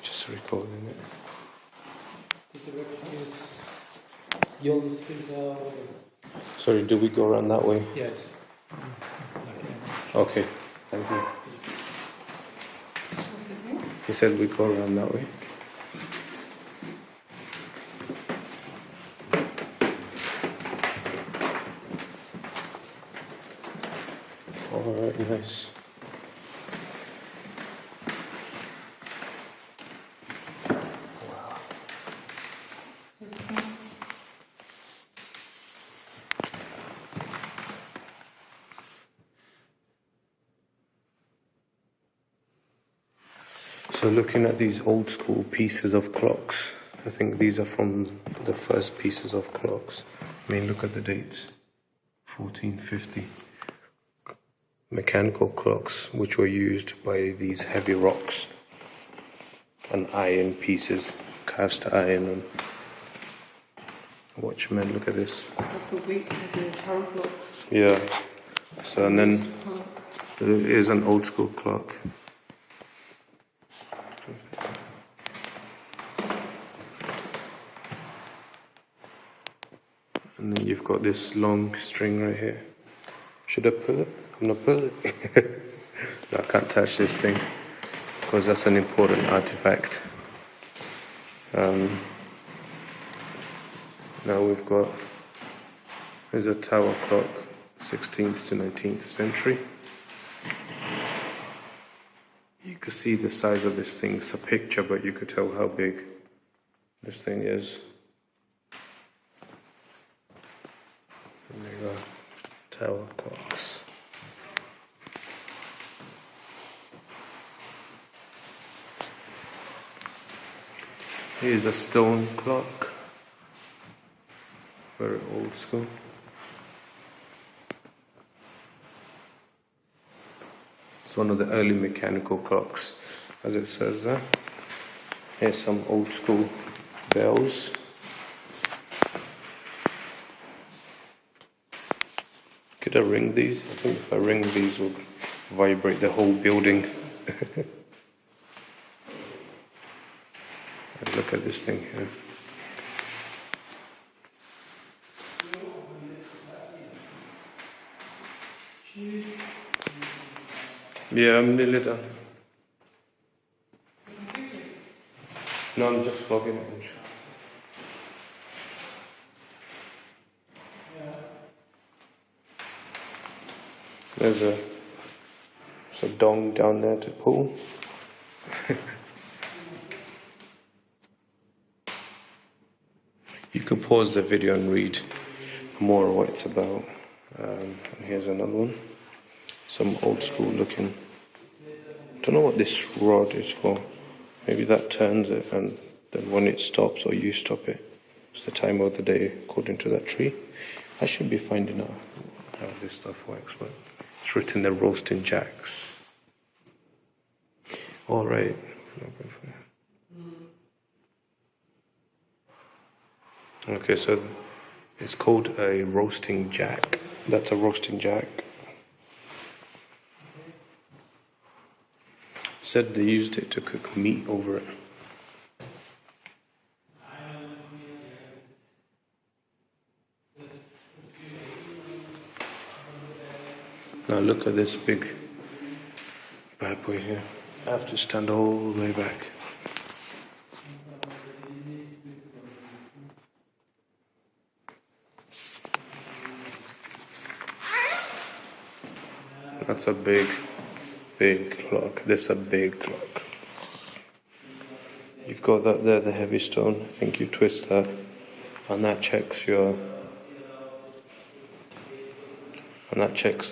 Just recording it. Sorry, do we go around that way? Yes. Okay, thank you. He said we go around that way. Alright, nice. So looking at these old school pieces of clocks, I think these are from the first pieces of clocks. I mean, look at the dates. 1450. Mechanical clocks which were used by these heavy rocks and iron pieces, cast iron and watchmen. Look at this. That's the weight of the tower clocks. Yeah. So and then there is an old school clock. And then you've got this long string right here. Should I pull it? I'm not pull it. No, I can't touch this thing because that's an important artifact. Now we've got, there's a tower clock, 16th to 19th century. You could see the size of this thing. It's a picture, but you could tell how big this thing is. And there you go, tower clocks. Here's a stone clock, very old school. It's one of the early mechanical clocks, as it says there. Here's some old school bells. Could I ring these? I think if I ring these, will vibrate the whole building. And look at this thing here. Yeah, I'm nearly done. No, I'm just vlogging it. There's a dong down there to pull. You could pause the video and read more what it's about. And here's another one. Some old school looking. Don't know what this rod is for. Maybe that turns it, and then when it stops or you stop it, it's the time of the day according to that tree. I should be finding out how this stuff works, but it's written there, roasting jacks. All right. Okay, so it's called a roasting jack. That's a roasting jack. Said they used it to cook meat over it. Now look at this big bad boy here. I have to stand all the way back. That's a big clock. This is a big clock. You've got that there, the heavy stone. I think you twist that, and that checks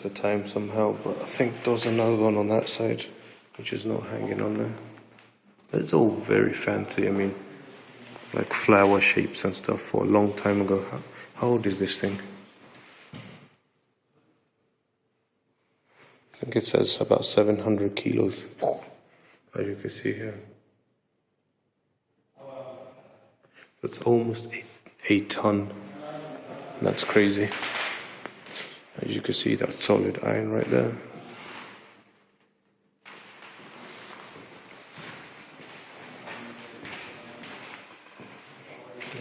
the time somehow. But I think there's another one on that side, which is not hanging on there. But it's all very fancy. I mean, like flower shapes and stuff for a long time ago. How old is this thing? I think it says about 700 kilos, as you can see here. That's almost a ton. That's crazy. As you can see, that's solid iron right there.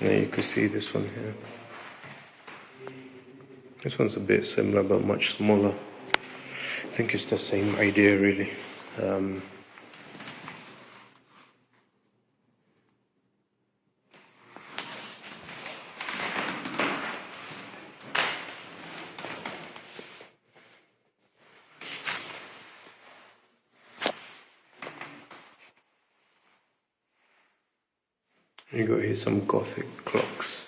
And then you can see this one here. This one's a bit similar but much smaller. I think it's the same idea really. You got here some Gothic clocks.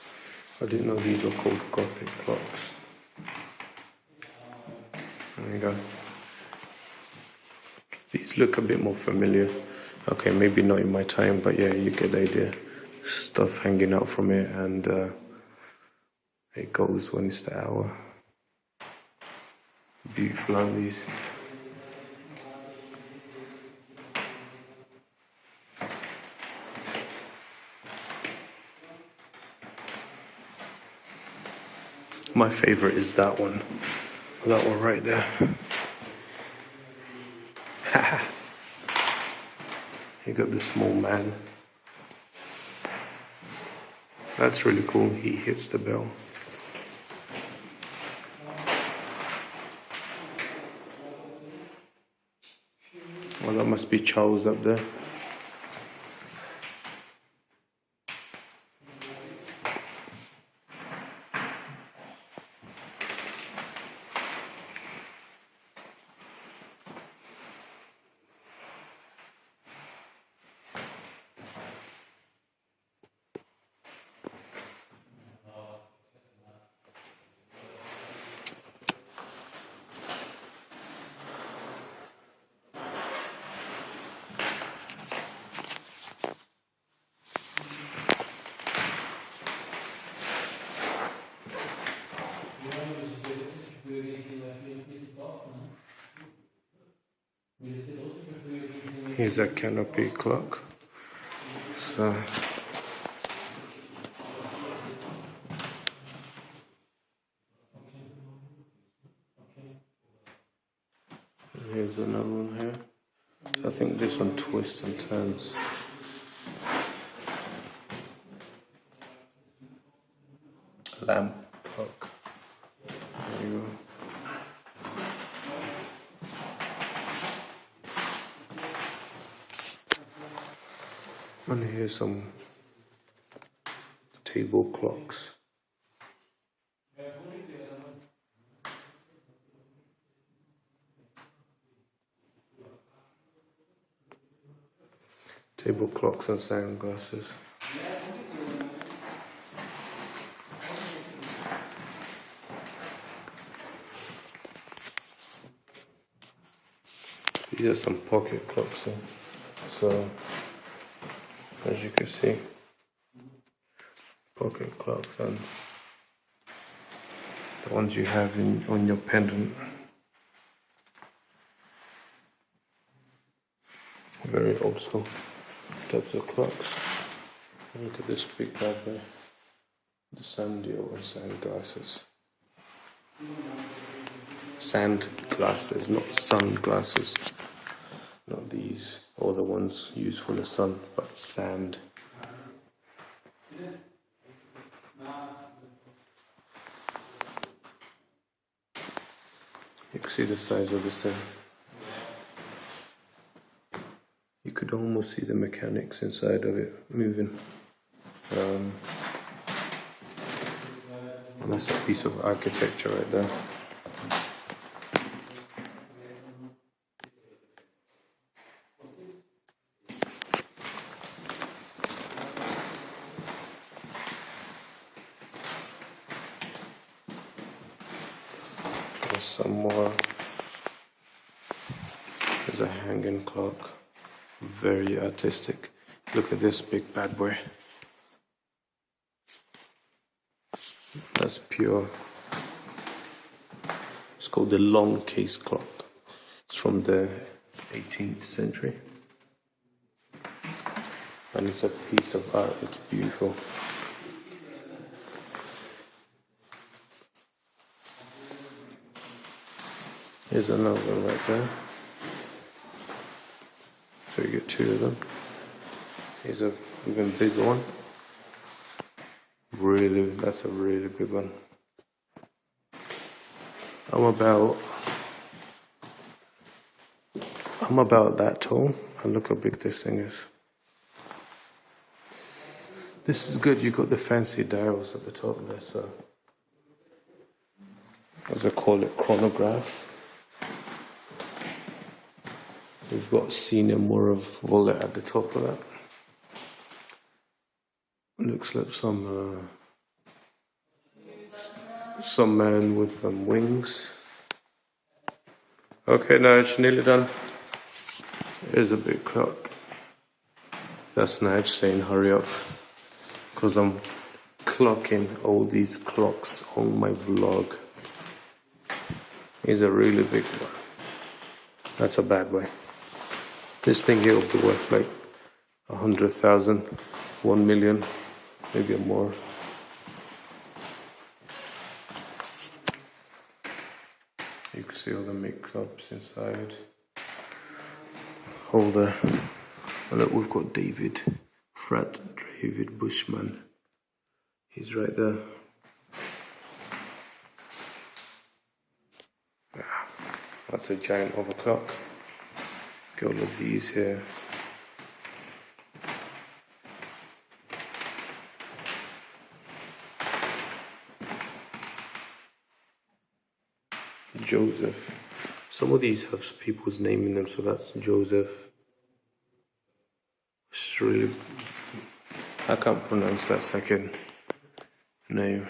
I didn't know these were called Gothic clocks. There you go. These look a bit more familiar. Okay, maybe not in my time, but yeah, you get the idea. Stuff hanging out from it, and it goes when it's the hour. Beautiful, aren't these? My favorite is that one. That one right there. You got the small man. That's really cool. He hits the bell. Well, that must be Charles up there. Here's a canopy clock. So here's another one here. I think this one twists and turns. Lamp clock. There you go. And here's some table clocks. Table clocks and sunglasses. These are some pocket clocks. So as you can see, pocket clocks and the ones you have on your pendant. Very old school types of clocks. Look at this big bad boy, the Sandio and sunglasses. Sand glasses, not sunglasses. Not these, or the ones used for the sun, but sand. You can see the size of this thing. You could almost see the mechanics inside of it moving. And that's a piece of architecture right there. There's some more. There's a hanging clock. Very artistic. Look at this big bad boy. That's pure. It's called the long case clock. It's from the 18th century. And it's a piece of art. It's beautiful. Here's another one right there. So you get two of them. Here's a even bigger one. that's a really big one. I'm about that tall, and look how big this thing is. This is good, you got the fancy dials at the top there, so as I call it, chronograph. We've got senior Murav wallet at the top of that. Looks like some man with wings. Okay, now it's nearly done. Here's a big clock. That's Nige saying hurry up, because I'm clocking all these clocks on my vlog. Here's a really big one. That's a bad way. This thing here will be worth like 100,000, 1 million, maybe more. You can see all the make clubs inside. All the, look, we've got David, Frat David Bushman. He's right there. That's a giant overclock. Got all of these here. Joseph. Some of these have people's name in them, so that's Joseph. It's really, I can't pronounce that second name.